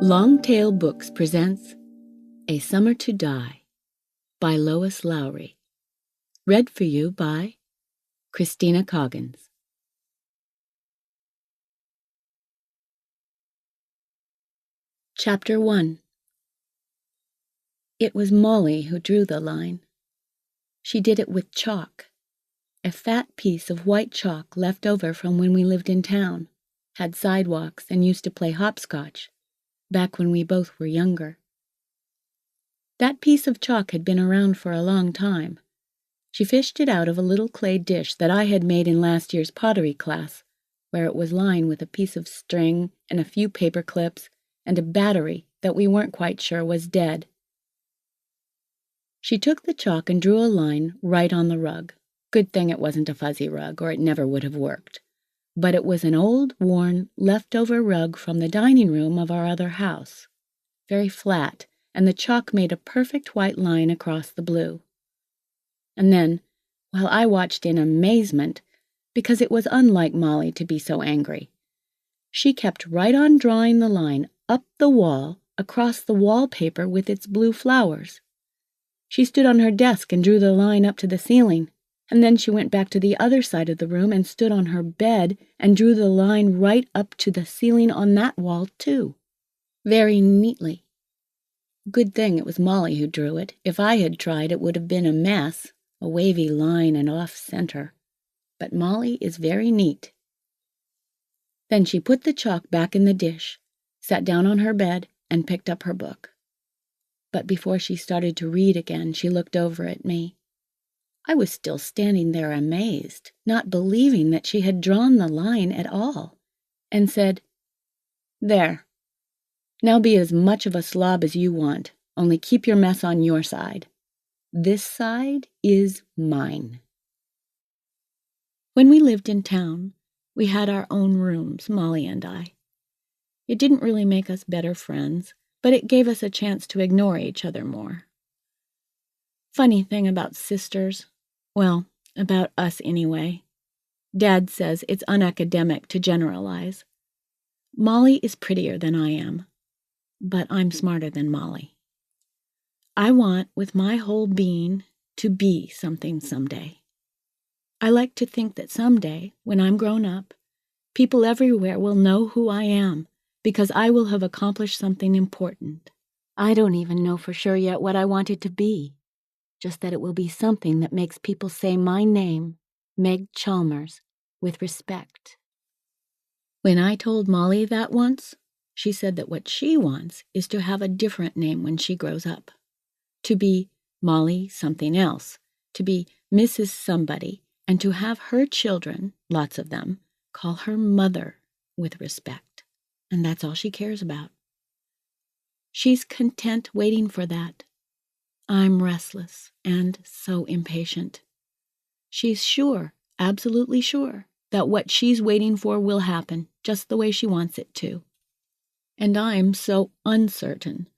Longtail Books presents A Summer to Die by Lois Lowry. Read for you by Christina Coggins. Chapter 1. It was Molly who drew the line. She did it with chalk, a fat piece of white chalk left over from when we lived in town, had sidewalks, and used to play hopscotch, back when we both were younger. That piece of chalk had been around for a long time. She fished it out of a little clay dish that I had made in last year's pottery class, where it was lined with a piece of string and a few paper clips and a battery that we weren't quite sure was dead. She took the chalk and drew a line right on the rug. Good thing it wasn't a fuzzy rug, or it never would have worked. But it was an old, worn, leftover rug from the dining room of our other house. Very flat, and the chalk made a perfect white line across the blue. And then, while I watched in amazement, because it was unlike Molly to be so angry, she kept right on drawing the line up the wall, across the wallpaper with its blue flowers. She stood on her desk and drew the line up to the ceiling, and then she went back to the other side of the room and stood on her bed and drew the line right up to the ceiling on that wall, too, very neatly. Good thing it was Molly who drew it. If I had tried, it would have been a mess, a wavy line and off-center. But Molly is very neat. Then she put the chalk back in the dish, sat down on her bed, and picked up her book. But before she started to read again, she looked over at me. I was still standing there amazed, not believing that she had drawn the line at all, and said, "There. Now be as much of a slob as you want, only keep your mess on your side. This side is mine." When we lived in town, we had our own rooms, Molly and I. It didn't really make us better friends, but it gave us a chance to ignore each other more. Funny thing about sisters, well, about us anyway. Dad says it's unacademic to generalize. Molly is prettier than I am, but I'm smarter than Molly. I want, with my whole being, to be something someday. I like to think that someday, when I'm grown up, people everywhere will know who I am, because I will have accomplished something important. I don't even know for sure yet what I want it to be, just that it will be something that makes people say my name, Meg Chalmers, with respect. When I told Molly that once, she said that what she wants is to have a different name when she grows up. To be Molly something else, to be Mrs. Somebody, and to have her children, lots of them, call her mother with respect. And that's all she cares about. She's content waiting for that. I'm restless and so impatient. She's sure, absolutely sure, that what she's waiting for will happen just the way she wants it to. And I'm so uncertain,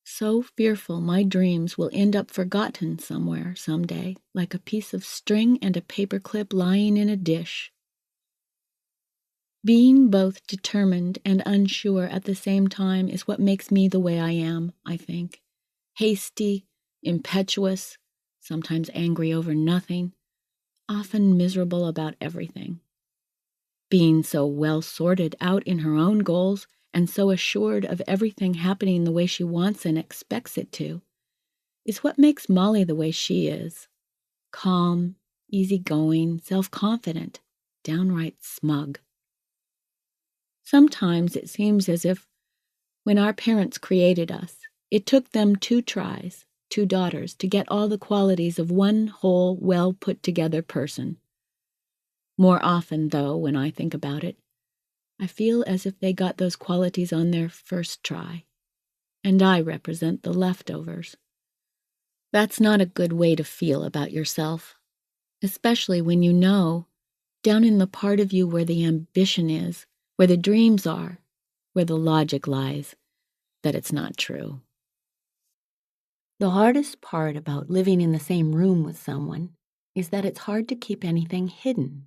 so fearful my dreams will end up forgotten somewhere someday, like a piece of string and a paperclip lying in a dish. Being both determined and unsure at the same time is what makes me the way I am, I think. Hasty, impetuous, sometimes angry over nothing, often miserable about everything. Being so well sorted out in her own goals and so assured of everything happening the way she wants and expects it to, is what makes Molly the way she is. Calm, easygoing, self-confident, downright smug. Sometimes it seems as if, when our parents created us, it took them 2 tries, 2 daughters, to get all the qualities of one whole, well-put-together person. More often, though, when I think about it, I feel as if they got those qualities on their first try, and I represent the leftovers. That's not a good way to feel about yourself, especially when you know, down in the part of you where the ambition is, where the dreams are, where the logic lies, that it's not true. The hardest part about living in the same room with someone is that it's hard to keep anything hidden.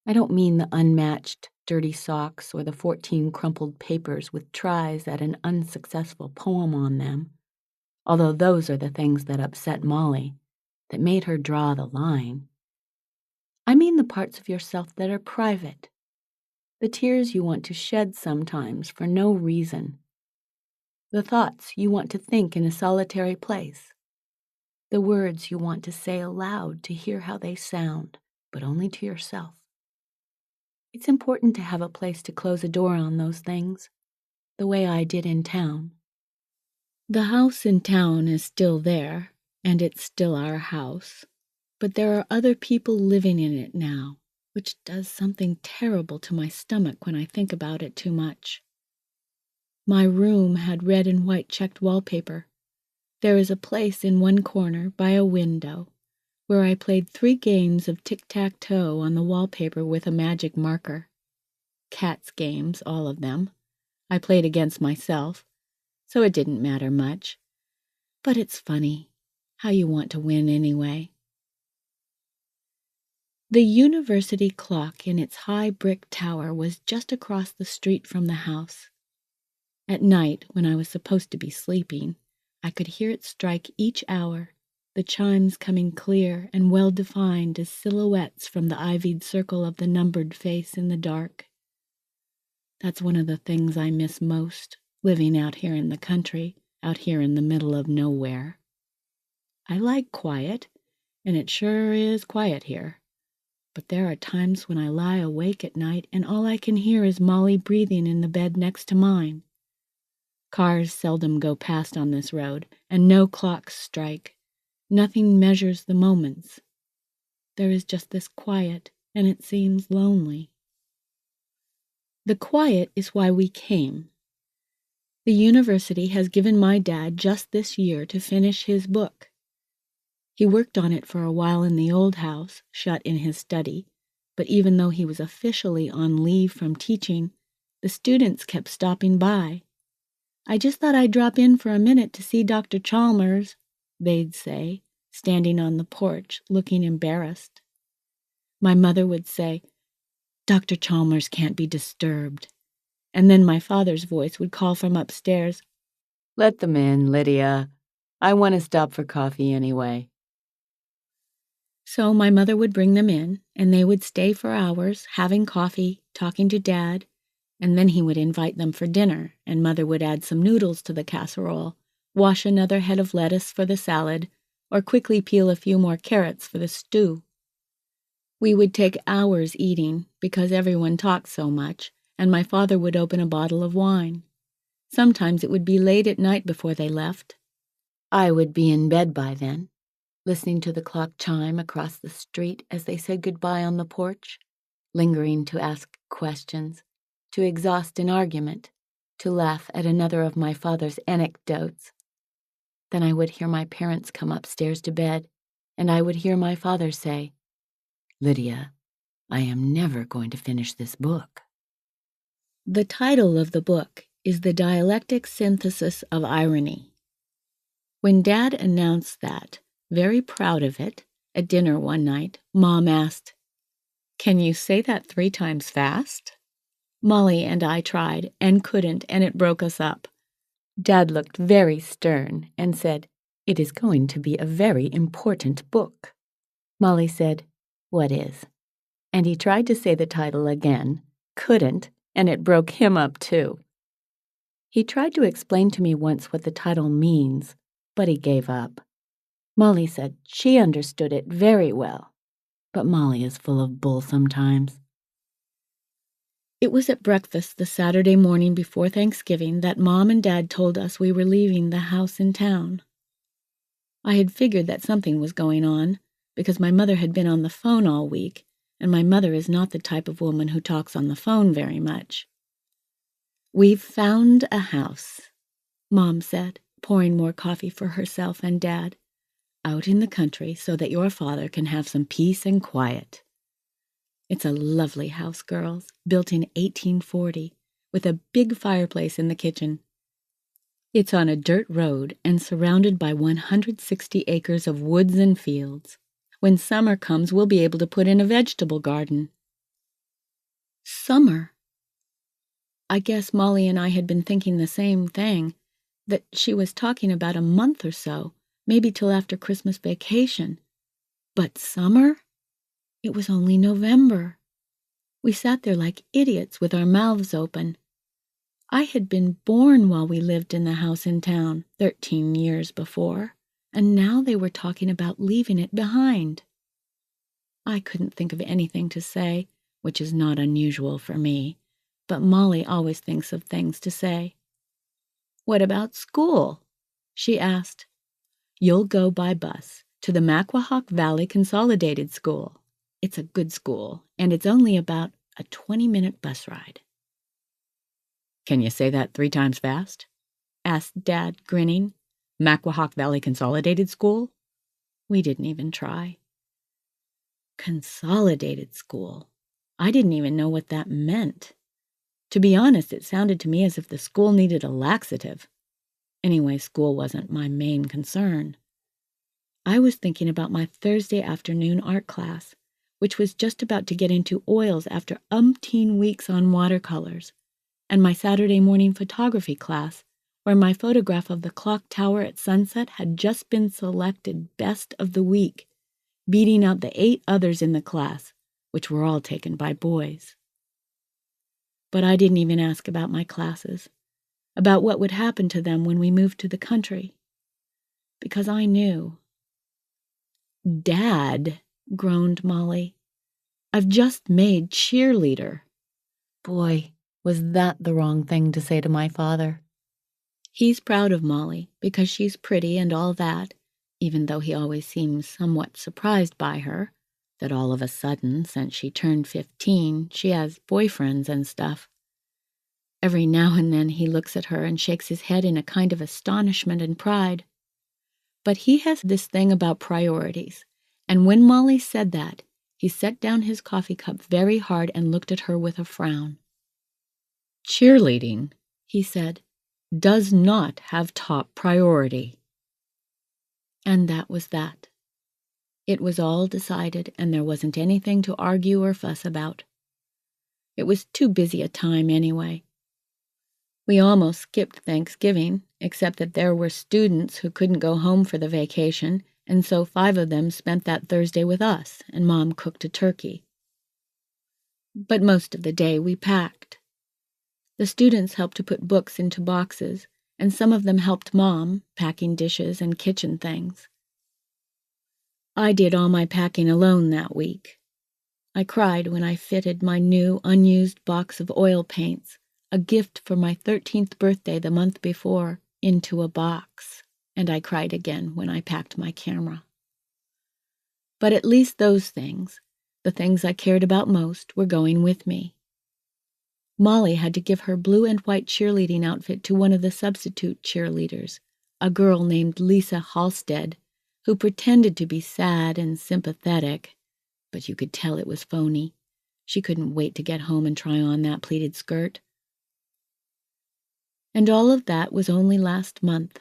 I don't mean the unmatched dirty socks or the 14 crumpled papers with tries at an unsuccessful poem on them, although those are the things that upset Molly, that made her draw the line. I mean the parts of yourself that are private, the tears you want to shed sometimes for no reason, the thoughts you want to think in a solitary place, the words you want to say aloud to hear how they sound, but only to yourself. It's important to have a place to close a door on those things, the way I did in town. The house in town is still there, and it's still our house, but there are other people living in it now, which does something terrible to my stomach when I think about it too much. My room had red and white checked wallpaper. There is a place in one corner by a window where I played 3 games of tic-tac-toe on the wallpaper with a magic marker. Cats games, all of them. I played against myself, so it didn't matter much. But it's funny how you want to win anyway. The university clock in its high brick tower was just across the street from the house. At night, when I was supposed to be sleeping, I could hear it strike each hour, the chimes coming clear and well-defined as silhouettes from the ivied circle of the numbered face in the dark. That's one of the things I miss most, living out here in the country, out here in the middle of nowhere. I like quiet, and it sure is quiet here. But there are times when I lie awake at night and all I can hear is Molly breathing in the bed next to mine. Cars seldom go past on this road, and no clocks strike. Nothing measures the moments. There is just this quiet, and it seems lonely. The quiet is why we came. The university has given my dad just this year to finish his book. He worked on it for a while in the old house, shut in his study, but even though he was officially on leave from teaching, the students kept stopping by. I just thought I'd drop in for a minute to see Dr. Chalmers, they'd say, standing on the porch, looking embarrassed. My mother would say, "Dr. Chalmers can't be disturbed." And then my father's voice would call from upstairs, "Let them in, Lydia. I want to stop for coffee anyway." So my mother would bring them in, and they would stay for hours, having coffee, talking to Dad, and then he would invite them for dinner, and Mother would add some noodles to the casserole, wash another head of lettuce for the salad, or quickly peel a few more carrots for the stew. We would take hours eating, because everyone talked so much, and my father would open a bottle of wine. Sometimes it would be late at night before they left. I would be in bed by then, listening to the clock chime across the street as they said goodbye on the porch, lingering to ask questions, to exhaust an argument, to laugh at another of my father's anecdotes. Then I would hear my parents come upstairs to bed, and I would hear my father say, "Lydia, I am never going to finish this book." The title of the book is The Dialectic Synthesis of Irony. When Dad announced that, very proud of it, at dinner one night, Mom asked, "Can you say that 3 times fast?" Molly and I tried and couldn't, and it broke us up. Dad looked very stern and said, "It is going to be a very important book." Molly said, "What is?" And he tried to say the title again, couldn't, and it broke him up too. He tried to explain to me once what the title means, but he gave up. Molly said she understood it very well, but Molly is full of bull sometimes. It was at breakfast the Saturday morning before Thanksgiving that Mom and Dad told us we were leaving the house in town. I had figured that something was going on, because my mother had been on the phone all week, and my mother is not the type of woman who talks on the phone very much. "We've found a house," Mom said, pouring more coffee for herself and Dad, "out in the country so that your father can have some peace and quiet. It's a lovely house, girls, built in 1840, with a big fireplace in the kitchen. It's on a dirt road and surrounded by 160 acres of woods and fields. When summer comes, we'll be able to put in a vegetable garden." summer. I guess Molly and I had been thinking the same thing, that she was talking about a month or so, maybe till after Christmas vacation. But summer? It was only November. We sat there like idiots with our mouths open. I had been born while we lived in the house in town 13 years before, and now they were talking about leaving it behind. I couldn't think of anything to say, which is not unusual for me, but Molly always thinks of things to say. "What about school?" she asked. "You'll go by bus to the Macwahock Valley Consolidated School. It's a good school, and it's only about a 20-minute bus ride." "Can you say that 3 times fast?" asked Dad, grinning. "Macwahock Valley Consolidated School?" We didn't even try. Consolidated School. I didn't even know what that meant. To be honest, it sounded to me as if the school needed a laxative. Anyway, school wasn't my main concern. I was thinking about my Thursday afternoon art class, which was just about to get into oils after umpteen weeks on watercolors, and my Saturday morning photography class, where my photograph of the clock tower at sunset had just been selected best of the week, beating out the 8 others in the class, which were all taken by boys. But I didn't even ask about my classes, about what would happen to them when we moved to the country, because I knew. "Dad," groaned Molly, "I've just made cheerleader." Boy, was that the wrong thing to say to my father. He's proud of Molly because she's pretty and all that, even though he always seems somewhat surprised by her, that all of a sudden, since she turned 15, she has boyfriends and stuff. Every now and then he looks at her and shakes his head in a kind of astonishment and pride. But he has this thing about priorities, and when Molly said that, he set down his coffee cup very hard and looked at her with a frown. "Cheerleading," he said, "does not have top priority." And that was that. It was all decided, and there wasn't anything to argue or fuss about. It was too busy a time anyway. We almost skipped Thanksgiving, except that there were students who couldn't go home for the vacation, and so 5 of them spent that Thursday with us, and Mom cooked a turkey. But most of the day we packed. The students helped to put books into boxes, and some of them helped Mom, packing dishes and kitchen things. I did all my packing alone that week. I cried when I fitted my new, unused box of oil paints, a gift for my 13th birthday the month before, into a box, and I cried again when I packed my camera. But at least those things, the things I cared about most, were going with me. Molly had to give her blue and white cheerleading outfit to one of the substitute cheerleaders, a girl named Lisa Halstead, who pretended to be sad and sympathetic, but you could tell it was phony. She couldn't wait to get home and try on that pleated skirt. And all of that was only last month.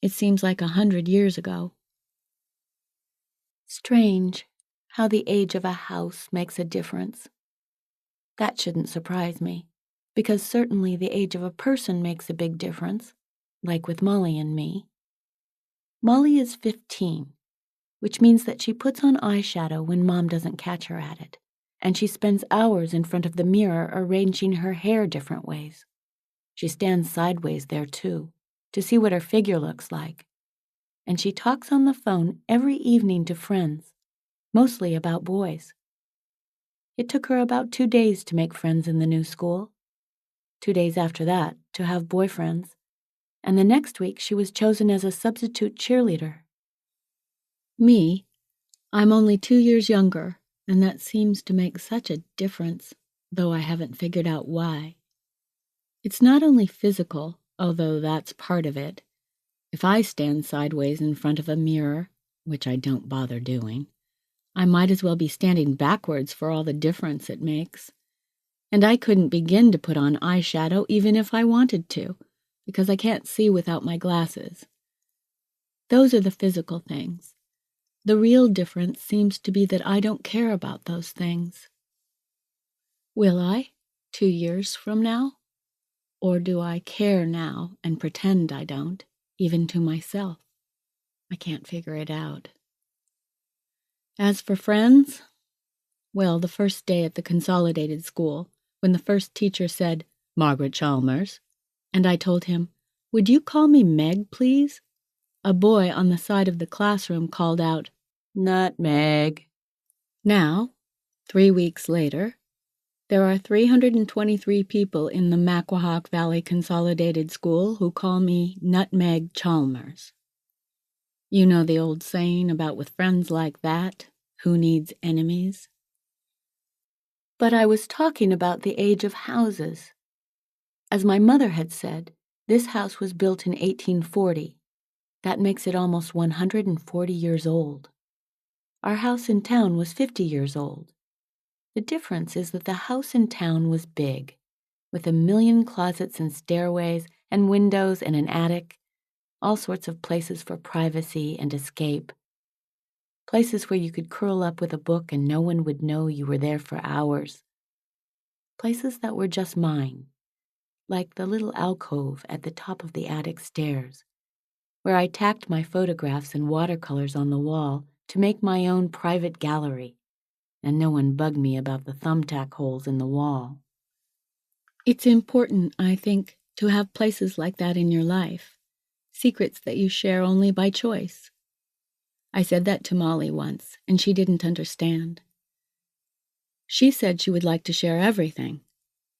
It seems like 100 years ago. Strange how the age of a house makes a difference. That shouldn't surprise me, because certainly the age of a person makes a big difference, like with Molly and me. Molly is 15, which means that she puts on eyeshadow when Mom doesn't catch her at it, and she spends hours in front of the mirror arranging her hair different ways. She stands sideways there, too, to see what her figure looks like. And she talks on the phone every evening to friends, mostly about boys. It took her about 2 days to make friends in the new school, 2 days after that to have boyfriends, and the next week she was chosen as a substitute cheerleader. Me, I'm only 2 years younger, and that seems to make such a difference, though I haven't figured out why. It's not only physical, although that's part of it. If I stand sideways in front of a mirror, which I don't bother doing, I might as well be standing backwards for all the difference it makes. And I couldn't begin to put on eyeshadow even if I wanted to, because I can't see without my glasses. Those are the physical things. The real difference seems to be that I don't care about those things. Will I, 2 years from now? Or do I care now and pretend I don't, even to myself? I can't figure it out. As for friends, well, the first day at the consolidated school, when the first teacher said, "Margaret Chalmers," and I told him, "Would you call me Meg, please?" a boy on the side of the classroom called out, "Nutmeg." Now, 3 weeks later, there are 323 people in the Macquahawk Valley Consolidated School who call me Nutmeg Chalmers. You know the old saying about with friends like that, who needs enemies? But I was talking about the age of houses. As my mother had said, this house was built in 1840. That makes it almost 140 years old. Our house in town was 50 years old. The difference is that the house in town was big, with a million closets and stairways and windows and an attic, all sorts of places for privacy and escape. Places where you could curl up with a book and no one would know you were there for hours. Places that were just mine, like the little alcove at the top of the attic stairs, where I tacked my photographs and watercolors on the wall to make my own private gallery, and no one bugged me about the thumbtack holes in the wall. It's important, I think, to have places like that in your life, secrets that you share only by choice. I said that to Molly once, and she didn't understand. She said she would like to share everything.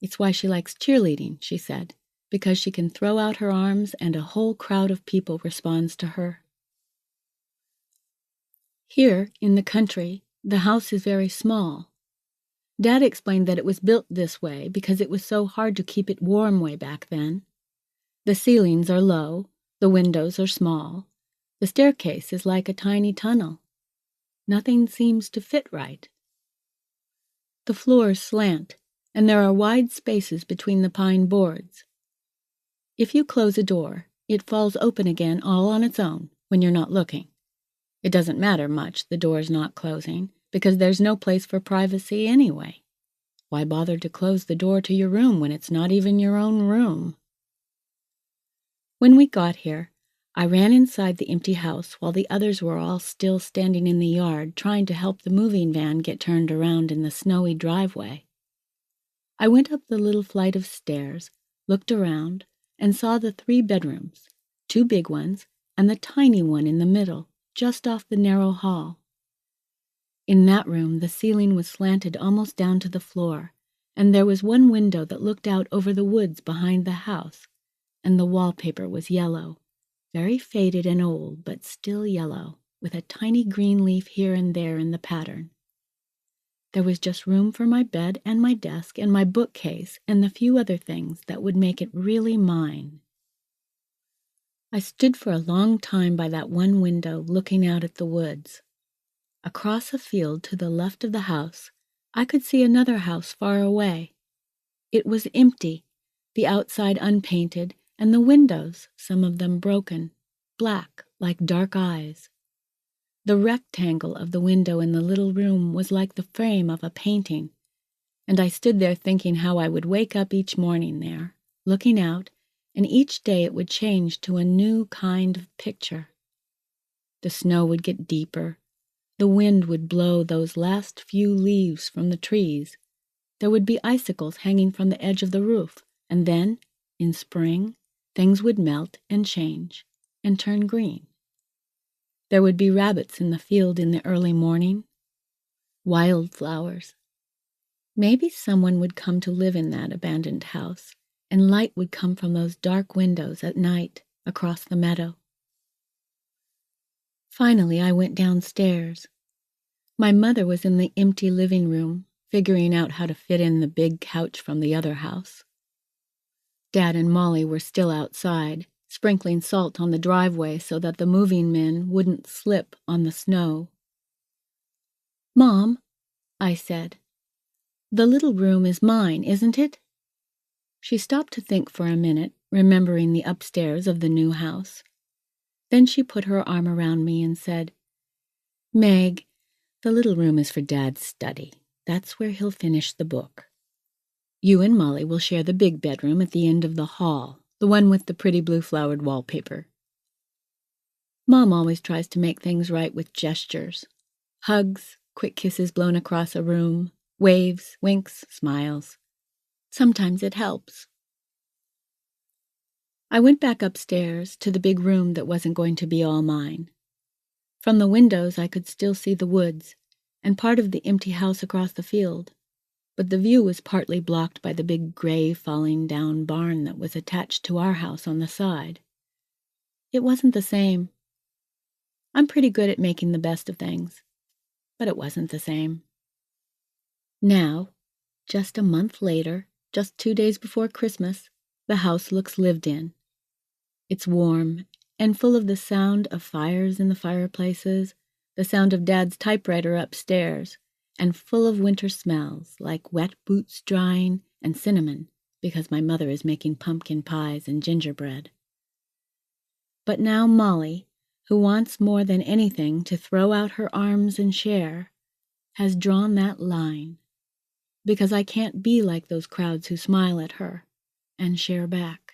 It's why she likes cheerleading, she said, because she can throw out her arms and a whole crowd of people responds to her. Here, in the country, the house is very small. Dad explained that it was built this way because it was so hard to keep it warm way back then. The ceilings are low, the windows are small, the staircase is like a tiny tunnel. Nothing seems to fit right. The floors slant, and there are wide spaces between the pine boards. If you close a door, it falls open again all on its own when you're not looking. It doesn't matter much the door's not closing, because there's no place for privacy anyway. Why bother to close the door to your room when it's not even your own room? When we got here, I ran inside the empty house while the others were all still standing in the yard trying to help the moving van get turned around in the snowy driveway. I went up the little flight of stairs, looked around, and saw the 3 bedrooms, 2 big ones, and the tiny one in the middle, just off the narrow hall. In that room, the ceiling was slanted almost down to the floor, and there was one window that looked out over the woods behind the house, and the wallpaper was yellow, very faded and old, but still yellow, with a tiny green leaf here and there in the pattern. There was just room for my bed and my desk and my bookcase and the few other things that would make it really mine. I stood for a long time by that one window looking out at the woods. Across a field to the left of the house, I could see another house far away. It was empty, the outside unpainted, and the windows, some of them broken, black like dark eyes. The rectangle of the window in the little room was like the frame of a painting, and I stood there thinking how I would wake up each morning there, looking out, and each day it would change to a new kind of picture. The snow would get deeper. The wind would blow those last few leaves from the trees. There would be icicles hanging from the edge of the roof, and then, in spring, things would melt and change and turn green. There would be rabbits in the field in the early morning, wildflowers. Maybe someone would come to live in that abandoned house, and light would come from those dark windows at night across the meadow. Finally, I went downstairs. My mother was in the empty living room, figuring out how to fit in the big couch from the other house. Dad and Molly were still outside, sprinkling salt on the driveway so that the moving men wouldn't slip on the snow. "Mom," I said, "the little room is mine, isn't it?" She stopped to think for a minute, remembering the upstairs of the new house. Then she put her arm around me and said, "Meg, the little room is for Dad's study. That's where he'll finish the book. You and Molly will share the big bedroom at the end of the hall, the one with the pretty blue flowered wallpaper. Mom always tries to make things right with gestures. Hugs, quick kisses blown across a room, waves, winks, smiles. Sometimes it helps. I went back upstairs to the big room that wasn't going to be all mine. From the windows I could still see the woods and part of the empty house across the field, but the view was partly blocked by the big gray falling down barn that was attached to our house on the side. It wasn't the same. I'm pretty good at making the best of things, but it wasn't the same. Now, just a month later, just 2 days before Christmas, the house looks lived in. It's warm and full of the sound of fires in the fireplaces, the sound of Dad's typewriter upstairs, and full of winter smells like wet boots drying and cinnamon because my mother is making pumpkin pies and gingerbread. But now Molly, who wants more than anything to throw out her arms and share, has drawn that line, because I can't be like those crowds who smile at her and share back.